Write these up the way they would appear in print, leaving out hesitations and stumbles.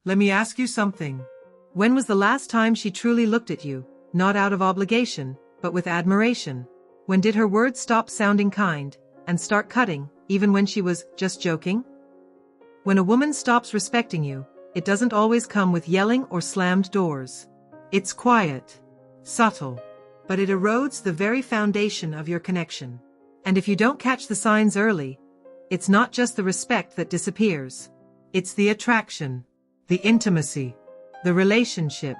Let me ask you something. When was the last time she truly looked at you, not out of obligation, but with admiration? When did her words stop sounding kind, and start cutting, even when she was just joking? When a woman stops respecting you, it doesn't always come with yelling or slammed doors. It's quiet, subtle, but it erodes the very foundation of your connection. And if you don't catch the signs early, it's not just the respect that disappears. It's the attraction, the intimacy, the relationship.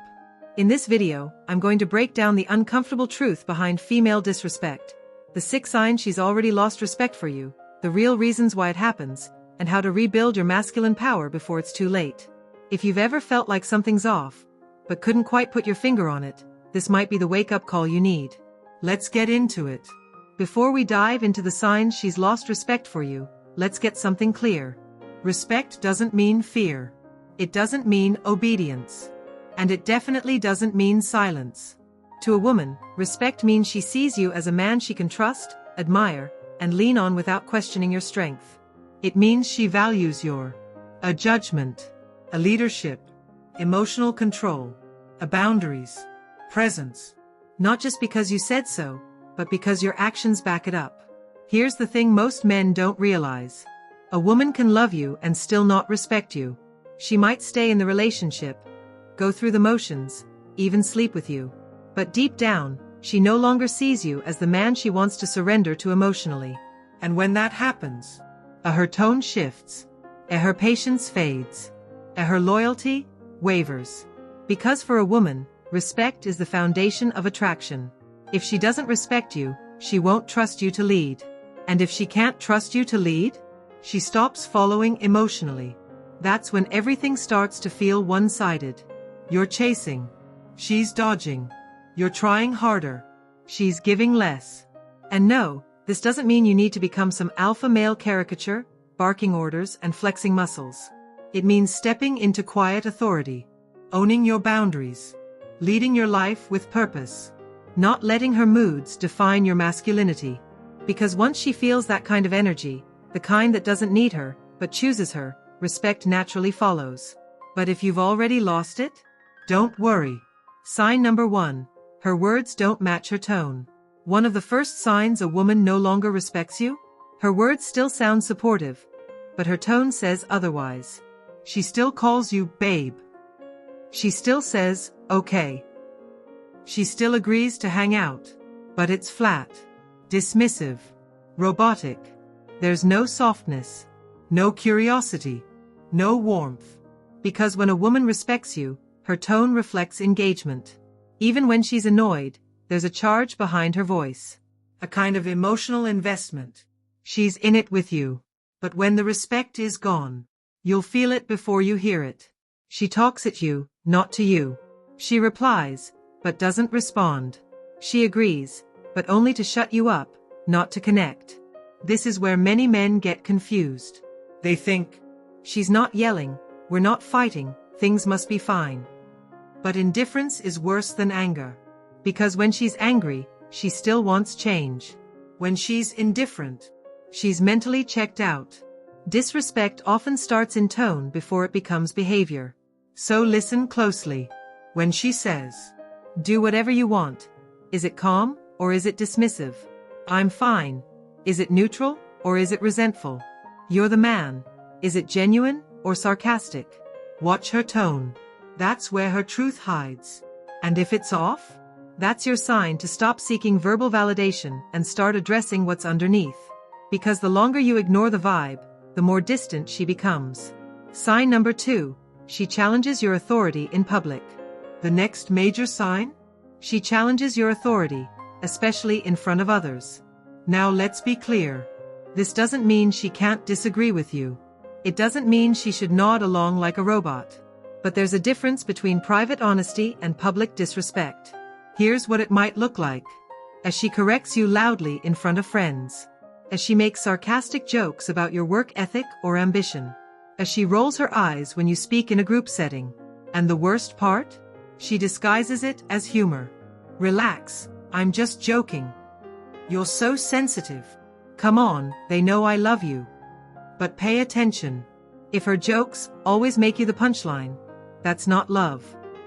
In this video, I'm going to break down the uncomfortable truth behind female disrespect, the 6 signs she's already lost respect for you, the real reasons why it happens, and how to rebuild your masculine power before it's too late. If you've ever felt like something's off, but couldn't quite put your finger on it, this might be the wake-up call you need. Let's get into it. Before we dive into the signs she's lost respect for you, let's get something clear. Respect doesn't mean fear. It doesn't mean obedience. And it definitely doesn't mean silence. To a woman, respect means she sees you as a man she can trust, admire, and lean on without questioning your strength. It means she values your judgment, a leadership, emotional control, boundaries, presence. Not just because you said so, but because your actions back it up. Here's the thing most men don't realize. A woman can love you and still not respect you. She might stay in the relationship, go through the motions, even sleep with you. But deep down, she no longer sees you as the man she wants to surrender to emotionally. And when that happens, her tone shifts, her patience fades, her loyalty wavers. Because for a woman, respect is the foundation of attraction. If she doesn't respect you, she won't trust you to lead. And if she can't trust you to lead, she stops following emotionally. That's when everything starts to feel one-sided. You're chasing. She's dodging. You're trying harder. She's giving less. And no, this doesn't mean you need to become some alpha male caricature, barking orders and flexing muscles. It means stepping into quiet authority, owning your boundaries, leading your life with purpose, not letting her moods define your masculinity. Because once she feels that kind of energy, the kind that doesn't need her, but chooses her, respect naturally follows. But if you've already lost it, don't worry. Sign number 1. Her words don't match her tone. One of the first signs a woman no longer respects you? Her words still sound supportive, but her tone says otherwise. She still calls you babe. She still says, okay. She still agrees to hang out, but it's flat, dismissive, robotic. There's no softness, no curiosity, no warmth. Because when a woman respects you, her tone reflects engagement. Even when she's annoyed, there's a charge behind her voice. A kind of emotional investment. She's in it with you. But when the respect is gone, you'll feel it before you hear it. She talks at you, not to you. She replies, but doesn't respond. She agrees, but only to shut you up, not to connect. This is where many men get confused. They think, she's not yelling, we're not fighting, things must be fine. But indifference is worse than anger. Because when she's angry, she still wants change. When she's indifferent, she's mentally checked out. Disrespect often starts in tone before it becomes behavior. So listen closely. When she says, do whatever you want, is it calm or is it dismissive? I'm fine. Is it neutral or is it resentful? You're the man. Is it genuine or sarcastic? Watch her tone. That's where her truth hides. And if it's off, that's your sign to stop seeking verbal validation and start addressing what's underneath. Because the longer you ignore the vibe, the more distant she becomes. Sign number 2. She challenges your authority in public. The next major sign? She challenges your authority, especially in front of others. Now let's be clear. This doesn't mean she can't disagree with you. It doesn't mean she should nod along like a robot. But there's a difference between private honesty and public disrespect. Here's what it might look like. As she corrects you loudly in front of friends. As she makes sarcastic jokes about your work ethic or ambition. As she rolls her eyes when you speak in a group setting. And the worst part? She disguises it as humor. Relax, I'm just joking. You're so sensitive. Come on, they know I love you. But pay attention. If her jokes always make you the punchline, That's not love.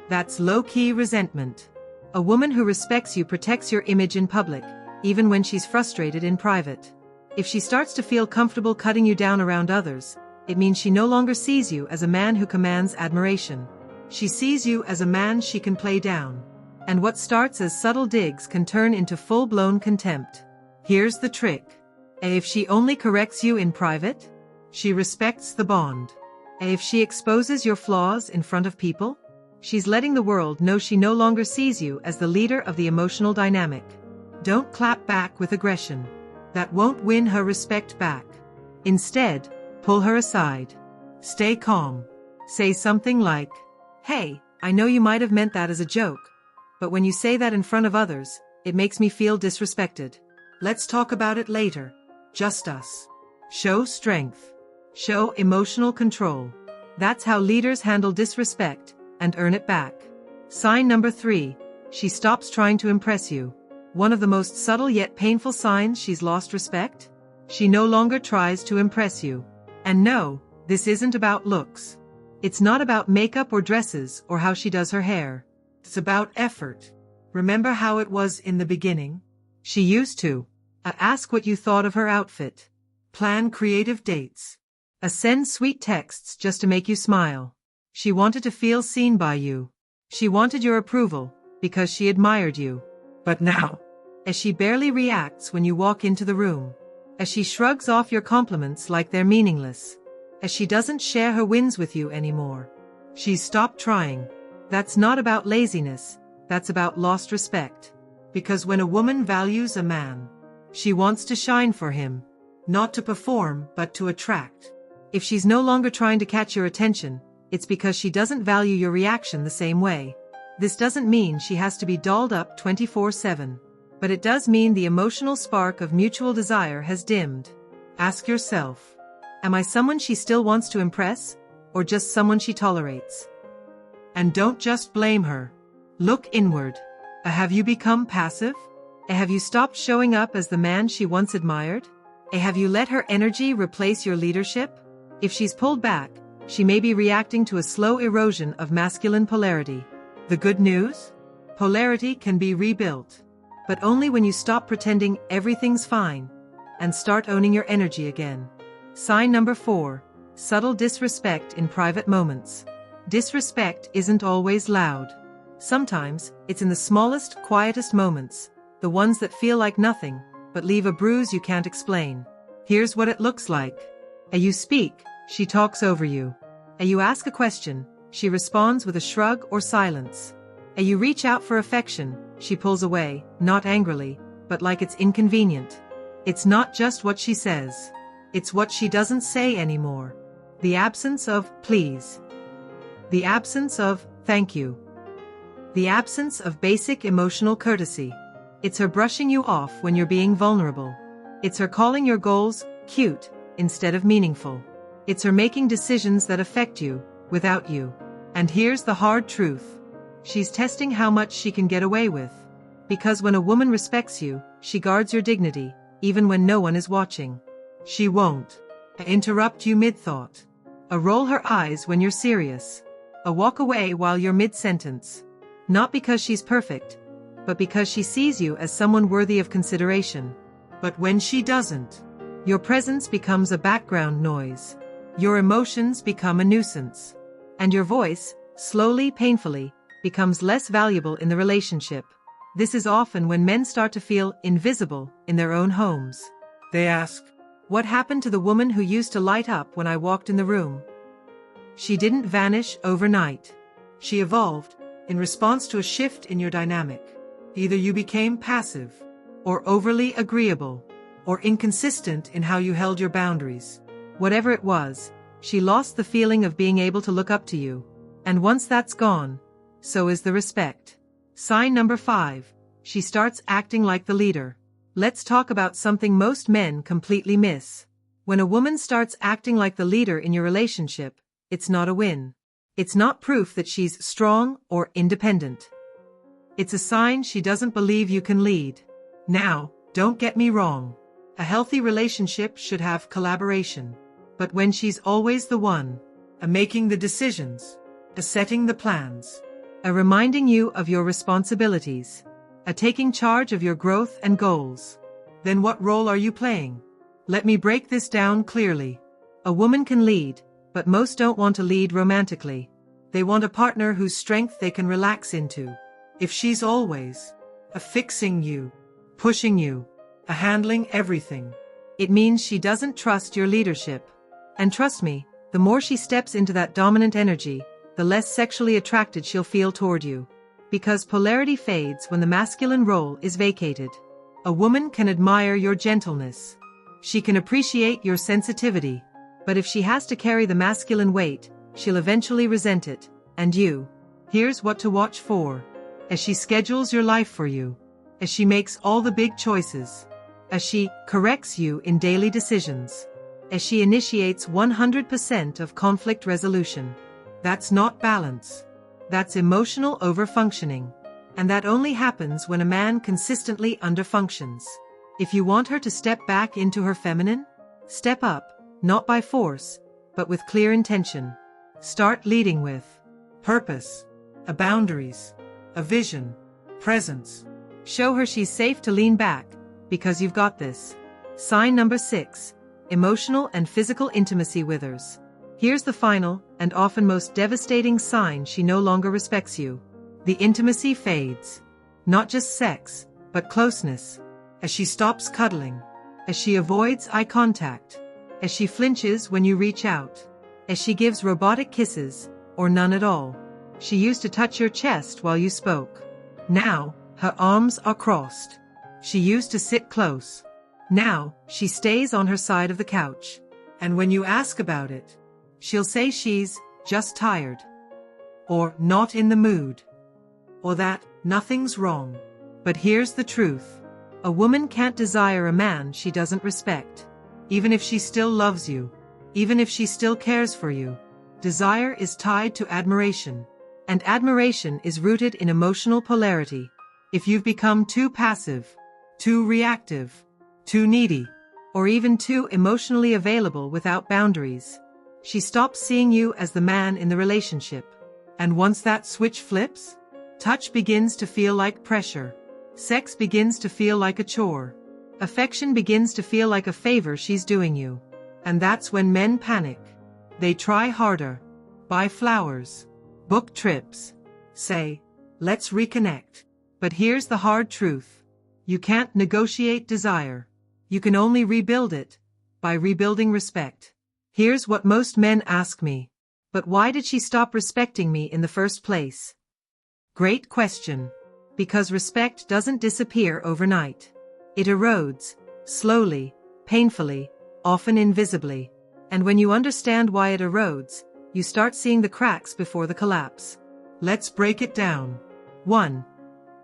That's low-key resentment. A woman who respects you protects your image in public, even when she's frustrated in private. If she starts to feel comfortable cutting you down around others, it means she no longer sees you as a man who commands admiration. She sees you as a man she can play down. And what starts as subtle digs can turn into full-blown contempt. Here's the trick. If she only corrects you in private, she respects the bond. If she exposes your flaws in front of people, she's letting the world know she no longer sees you as the leader of the emotional dynamic. Don't clap back with aggression. That won't win her respect back. Instead, pull her aside. Stay calm. Say something like, "Hey, I know you might have meant that as a joke, but when you say that in front of others, it makes me feel disrespected. Let's talk about it later. Just us." Show strength. Show emotional control. That's how leaders handle disrespect and earn it back. Sign number 3. She stops trying to impress you. One of the most subtle yet painful signs she's lost respect? She no longer tries to impress you. And no, this isn't about looks. It's not about makeup or dresses or how she does her hair. It's about effort. Remember how it was in the beginning? She used to ask what you thought of her outfit, plan creative dates, send sweet texts just to make you smile. She wanted to feel seen by you. She wanted your approval because she admired you. But now, as she barely reacts when you walk into the room, as she shrugs off your compliments like they're meaningless, as she doesn't share her wins with you anymore, she's stopped trying. That's not about laziness, that's about lost respect. Because when a woman values a man, she wants to shine for him, not to perform but to attract. If she's no longer trying to catch your attention, it's because she doesn't value your reaction the same way. This doesn't mean she has to be dolled up 24/7, but it does mean the emotional spark of mutual desire has dimmed. Ask yourself, am I someone she still wants to impress, or just someone she tolerates? And don't just blame her. Look inward. Have you become passive? Have you stopped showing up as the man she once admired? Have you let her energy replace your leadership? If she's pulled back, she may be reacting to a slow erosion of masculine polarity. The good news? Polarity can be rebuilt, but only when you stop pretending everything's fine and start owning your energy again. Sign number 4. Subtle disrespect in private moments. Disrespect isn't always loud. Sometimes, it's in the smallest, quietest moments, the ones that feel like nothing, but leave a bruise you can't explain. Here's what it looks like. You speak, she talks over you. You ask a question, she responds with a shrug or silence. You reach out for affection, she pulls away, not angrily, but like it's inconvenient. It's not just what she says. It's what she doesn't say anymore. The absence of please. The absence of thank you. The absence of basic emotional courtesy. It's her brushing you off when you're being vulnerable. It's her calling your goals cute instead of meaningful. It's her making decisions that affect you without you. And here's the hard truth. She's testing how much she can get away with. Because when a woman respects you, she guards your dignity, even when no one is watching. She won't interrupt you mid-thought. Roll her eyes when you're serious. Walk away while you're mid-sentence. Not because she's perfect, but because she sees you as someone worthy of consideration. But when she doesn't, your presence becomes a background noise. Your emotions become a nuisance. And your voice, slowly, painfully, becomes less valuable in the relationship. This is often when men start to feel invisible in their own homes. They ask, what happened to the woman who used to light up when I walked in the room? She didn't vanish overnight. She evolved in response to a shift in your dynamic. Either you became passive, or overly agreeable, or inconsistent in how you held your boundaries. Whatever it was, she lost the feeling of being able to look up to you. And once that's gone, so is the respect. Sign number 5. She starts acting like the leader. Let's talk about something most men completely miss. When a woman starts acting like the leader in your relationship, it's not a win. It's not proof that she's strong or independent. It's a sign she doesn't believe you can lead. Now, don't get me wrong. A healthy relationship should have collaboration. But when she's always the one making the decisions, a setting the plans, a reminding you of your responsibilities, a taking charge of your growth and goals. Then what role are you playing? Let me break this down clearly. A woman can lead, but most don't want to lead romantically. They want a partner whose strength they can relax into. If she's always a fixing you, pushing you, a handling everything, it means she doesn't trust your leadership. And trust me, the more she steps into that dominant energy, the less sexually attracted she'll feel toward you. Because polarity fades when the masculine role is vacated. A woman can admire your gentleness. She can appreciate your sensitivity. But if she has to carry the masculine weight, she'll eventually resent it. And you. Here's what to watch for. As she schedules your life for you. As she makes all the big choices. As she corrects you in daily decisions. As she initiates 100% of conflict resolution. That's not balance. That's emotional overfunctioning. And that only happens when a man consistently underfunctions. If you want her to step back into her feminine, step up, not by force, but with clear intention. Start leading with purpose, a boundaries, a vision, presence. Show her she's safe to lean back, because you've got this. Sign number 6, emotional and physical intimacy withers. Here's the final, and often most devastating sign she no longer respects you. The intimacy fades. Not just sex, but closeness. As she stops cuddling. As she avoids eye contact. As she flinches when you reach out. As she gives robotic kisses, or none at all. She used to touch your chest while you spoke. Now, her arms are crossed. She used to sit close. Now, she stays on her side of the couch. And when you ask about it, she'll say she's just tired. Or not in the mood. Or that nothing's wrong. But here's the truth. A woman can't desire a man she doesn't respect. Even if she still loves you. Even if she still cares for you. Desire is tied to admiration. And admiration is rooted in emotional polarity. If you've become too passive, too reactive, too needy, or even too emotionally available without boundaries, she stops seeing you as the man in the relationship. And once that switch flips, touch begins to feel like pressure. Sex begins to feel like a chore. Affection begins to feel like a favor she's doing you. And that's when men panic. They try harder. Buy flowers. Book trips. Say, let's reconnect. But here's the hard truth. You can't negotiate desire. You can only rebuild it. By rebuilding respect. Here's what most men ask me. But why did she stop respecting me in the first place? Great question. Because respect doesn't disappear overnight. It erodes, slowly, painfully, often invisibly. And when you understand why it erodes, you start seeing the cracks before the collapse. Let's break it down. 1.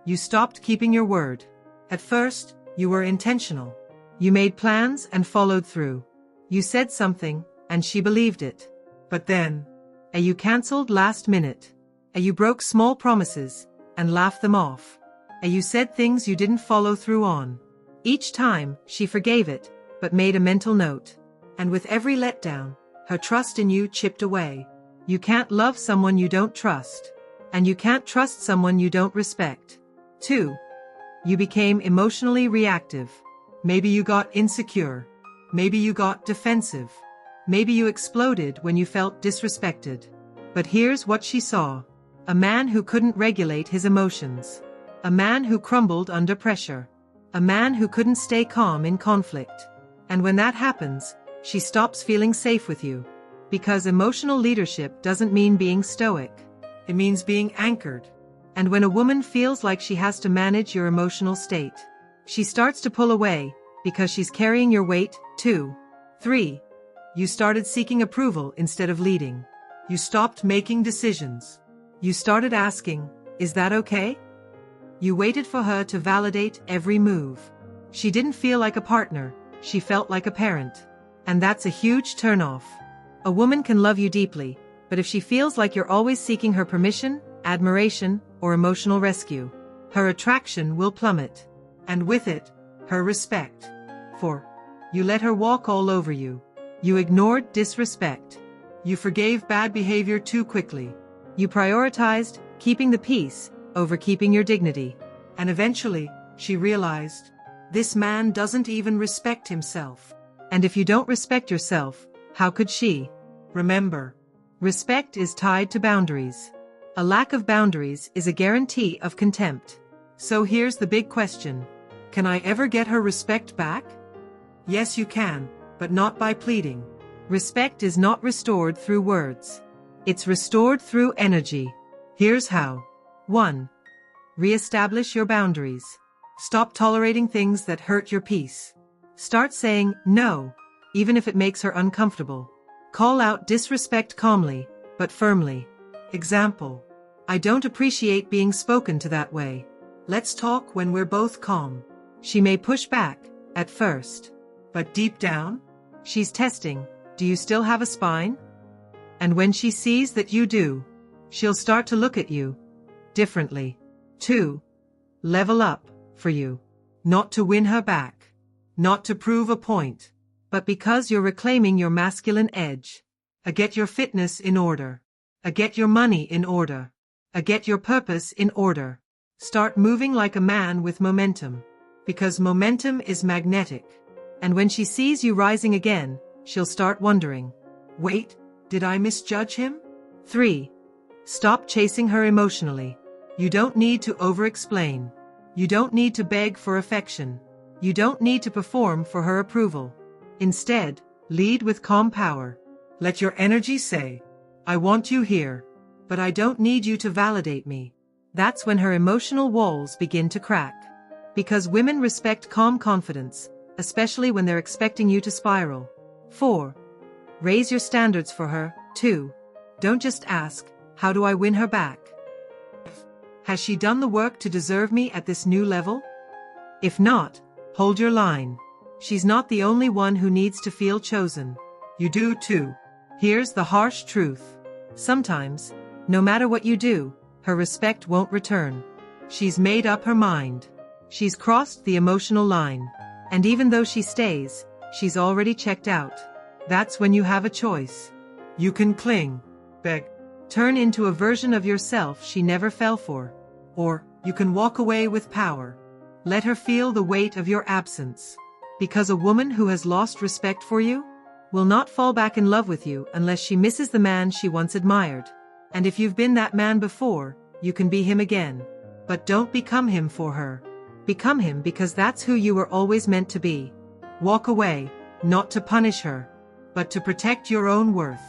You stopped keeping your word. At first, you were intentional. You made plans and followed through. You said something, and she believed it. But then, you canceled last minute. You broke small promises, and laughed them off. You said things you didn't follow through on. Each time, she forgave it, but made a mental note. And with every letdown, her trust in you chipped away. You can't love someone you don't trust. And you can't trust someone you don't respect. 2. You became emotionally reactive. Maybe you got insecure. Maybe you got defensive. Maybe you exploded when you felt disrespected. But here's what she saw. A man who couldn't regulate his emotions. A man who crumbled under pressure. A man who couldn't stay calm in conflict. And when that happens, she stops feeling safe with you. Because emotional leadership doesn't mean being stoic. It means being anchored. And when a woman feels like she has to manage your emotional state, she starts to pull away, because she's carrying your weight. 2. 3. You started seeking approval instead of leading. You stopped making decisions. You started asking, is that okay? You waited for her to validate every move. She didn't feel like a partner, she felt like a parent. And that's a huge turnoff. A woman can love you deeply, but if she feels like you're always seeking her permission, admiration, or emotional rescue, her attraction will plummet. And with it, her respect. For you let her walk all over you. You ignored disrespect. You forgave bad behavior too quickly. You prioritized keeping the peace over keeping your dignity. And eventually, she realized, this man doesn't even respect himself. And if you don't respect yourself, how could she? Remember, respect is tied to boundaries. A lack of boundaries is a guarantee of contempt. So here's the big question. Can I ever get her respect back? Yes, you can, but not by pleading. Respect is not restored through words. It's restored through energy. Here's how. 1. Re-establish your boundaries. Stop tolerating things that hurt your peace. Start saying no, even if it makes her uncomfortable. Call out disrespect calmly, but firmly. Example. I don't appreciate being spoken to that way. Let's talk when we're both calm. She may push back, at first. But deep down, she's testing, do you still have a spine? And when she sees that you do, she'll start to look at you differently. 2. Level up for you. Not to win her back. Not to prove a point. But because you're reclaiming your masculine edge. Get your fitness in order. Get your money in order. Get your purpose in order. Start moving like a man with momentum. Because momentum is magnetic. And when she sees you rising again, she'll start wondering. Wait, did I misjudge him? 3. Stop chasing her emotionally. You don't need to over-explain. You don't need to beg for affection. You don't need to perform for her approval. Instead, lead with calm power. Let your energy say, I want you here, but I don't need you to validate me. That's when her emotional walls begin to crack. Because women respect calm confidence, especially when they're expecting you to spiral. 4. Raise your standards for her, too. Don't just ask, how do I win her back? Has she done the work to deserve me at this new level? If not, hold your line. She's not the only one who needs to feel chosen. You do too. Here's the harsh truth. Sometimes, no matter what you do, her respect won't return. She's made up her mind. She's crossed the emotional line. And even though she stays, she's already checked out. That's when you have a choice. You can cling, beg, turn into a version of yourself she never fell for. Or, you can walk away with power. Let her feel the weight of your absence. Because a woman who has lost respect for you will not fall back in love with you unless she misses the man she once admired. And if you've been that man before, you can be him again. But don't become him for her. Become him because that's who you were always meant to be. Walk away, not to punish her, but to protect your own worth.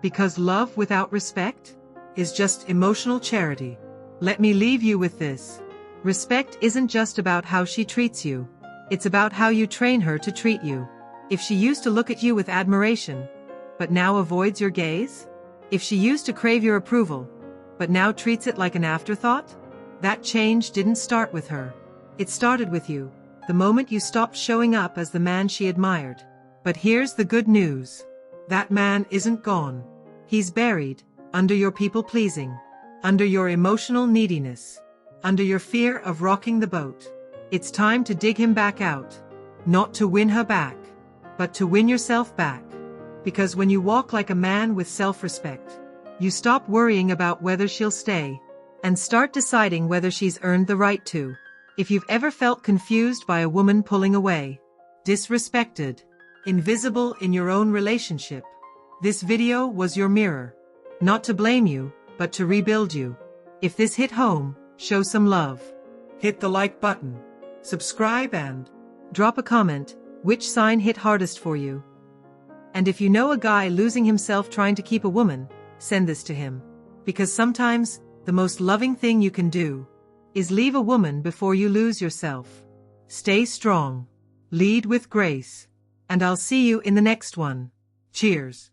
Because love without respect is just emotional charity. Let me leave you with this. Respect isn't just about how she treats you. It's about how you train her to treat you. If she used to look at you with admiration, but now avoids your gaze? If she used to crave your approval, but now treats it like an afterthought? That change didn't start with her. It started with you, the moment you stopped showing up as the man she admired. But here's the good news. That man isn't gone. He's buried, under your people-pleasing, under your emotional neediness, under your fear of rocking the boat. It's time to dig him back out. Not to win her back, but to win yourself back. Because when you walk like a man with self-respect, you stop worrying about whether she'll stay, and start deciding whether she's earned the right to. If you've ever felt confused by a woman pulling away, disrespected, invisible in your own relationship, this video was your mirror. Not to blame you, but to rebuild you. If this hit home, show some love. Hit the like button, subscribe and drop a comment, which sign hit hardest for you. And if you know a guy losing himself trying to keep a woman, send this to him. Because sometimes, the most loving thing you can do is leave a woman before you lose yourself. Stay strong. Lead with grace. And I'll see you in the next one. Cheers.